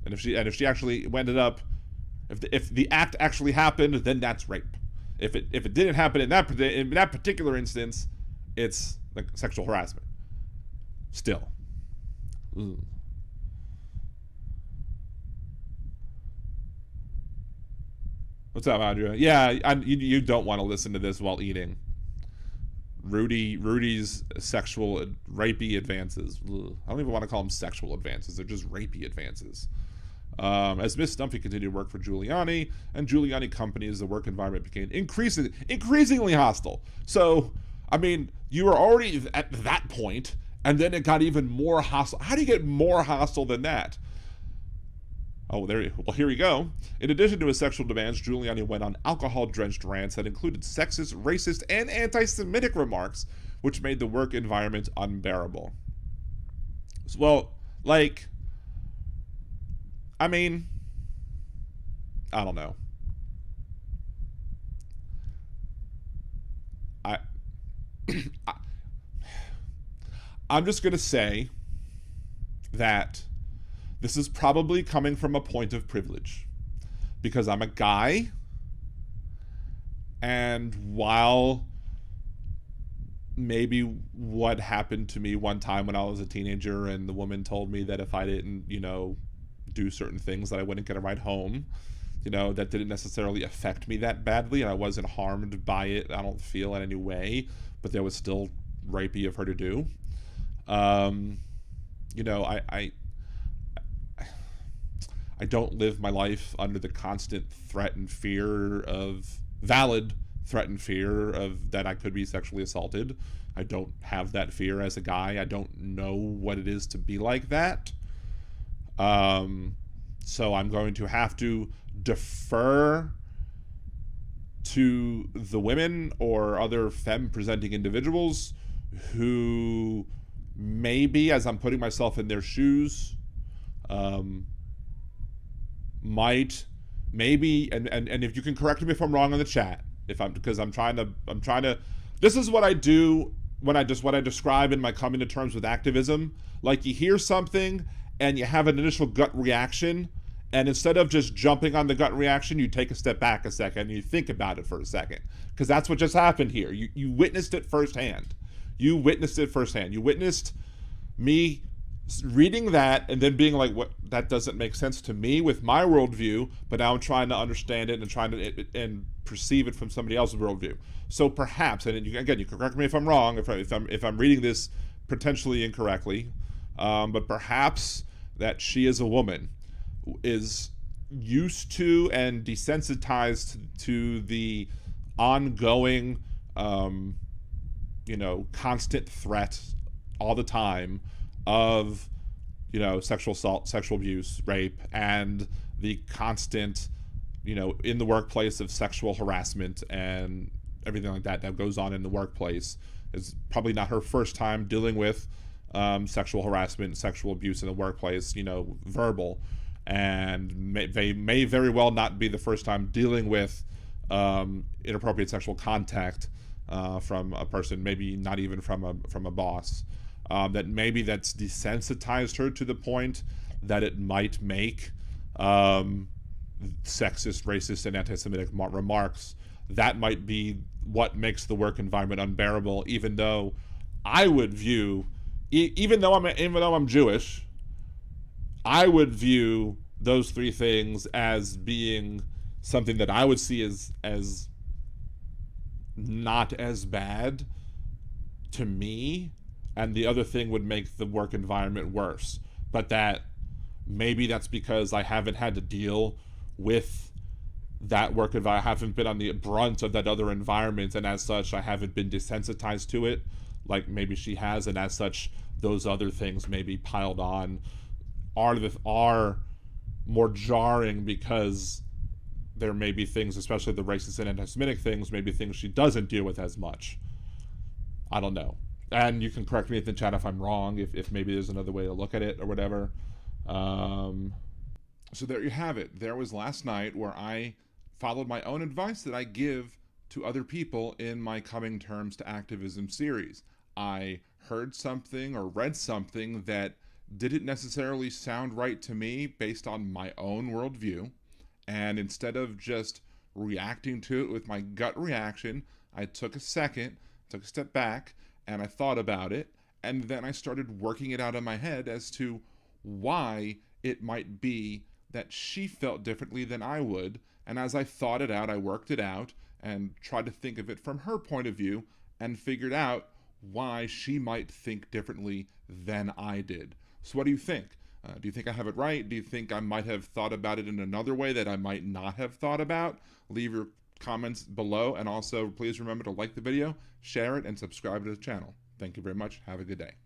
And if she actually ended up, if the act actually happened, then that's rape. If it didn't happen in that particular instance, it's like sexual harassment. Still. Ooh. What's up, Audrey? Yeah, you don't want to listen to this while eating. Rudy's sexual rapey advances. Ugh. I don't even want to call them sexual advances. They're just rapey advances. As Miss Dunphy continued to work for Giuliani and Giuliani companies, the work environment became increasingly hostile. So, I mean, you were already at that point, and then it got even more hostile. How do you get more hostile than that? Oh, well, here we go. In addition to his sexual demands, Giuliani went on alcohol-drenched rants that included sexist, racist, and antisemitic remarks, which made the work environment unbearable. Well, like, I mean, I don't know. I'm just going to say that this is probably coming from a point of privilege because I'm a guy, and while maybe what happened to me one time when I was a teenager and the woman told me that if I didn't, do certain things that I wouldn't get a ride home, that didn't necessarily affect me that badly, and I wasn't harmed by it, I don't feel in any way, but there was still rapey of her to do. I don't live my life under the constant threat and fear of valid threat and fear of that I could be sexually assaulted. I don't have that fear as a guy. I don't know what it is to be like that. So I'm going to have to defer to the women or other femme-presenting individuals who maybe, as I'm putting myself in their shoes, maybe, and if you can correct me if I'm wrong in the chat, because I'm trying to, this is what I do what I describe in my coming to terms with activism. Like, you hear something and you have an initial gut reaction, and instead of just jumping on the gut reaction, you take a step back a second and you think about it for a second, because that's what just happened here. You witnessed it firsthand. You witnessed me reading that and then being like, what, that doesn't make sense to me with my worldview, but now I'm trying to understand it and trying to and perceive it from somebody else's worldview. So perhaps, and you can correct me if I'm wrong, if I'm reading this potentially incorrectly, but perhaps that she as a woman is used to and desensitized to the ongoing, constant threat all the time of, sexual assault, sexual abuse, rape, and the constant, in the workplace of sexual harassment and everything like that goes on in the workplace. It's probably not her first time dealing with sexual harassment and sexual abuse in the workplace, verbal, and they may very well not be the first time dealing with inappropriate sexual contact from a person, maybe not even from a boss. That maybe that's desensitized her to the point that it might make sexist, racist, and anti-Semitic remarks. That might be what makes the work environment unbearable. Even though I would view, even though I'm Jewish, I would view those three things as being something that I would see as not as bad to me, and the other thing would make the work environment worse. But that maybe that's because I haven't had to deal with that work environment. I haven't been on the brunt of that other environment, and as such I haven't been desensitized to it like maybe she has, and as such those other things maybe piled on are more jarring because there may be things, especially the racist and anti-Semitic things, maybe things she doesn't deal with as much. I don't know. And you can correct me in the chat if I'm wrong, if maybe there's another way to look at it or whatever. So there you have it. There was last night where I followed my own advice that I give to other people in my Coming Terms to Activism series. I heard something or read something that didn't necessarily sound right to me based on my own worldview. And instead of just reacting to it with my gut reaction, I took a second, took a step back, and I thought about it. And then I started working it out in my head as to why it might be that she felt differently than I would. And as I thought it out, I worked it out and tried to think of it from her point of view and figured out why she might think differently than I did. So, what do you think? Do you think I have it right? Do you think I might have thought about it in another way that I might not have thought about? Leave your comments below, and also please remember to like the video, share it, and subscribe to the channel. Thank you very much. Have a good day.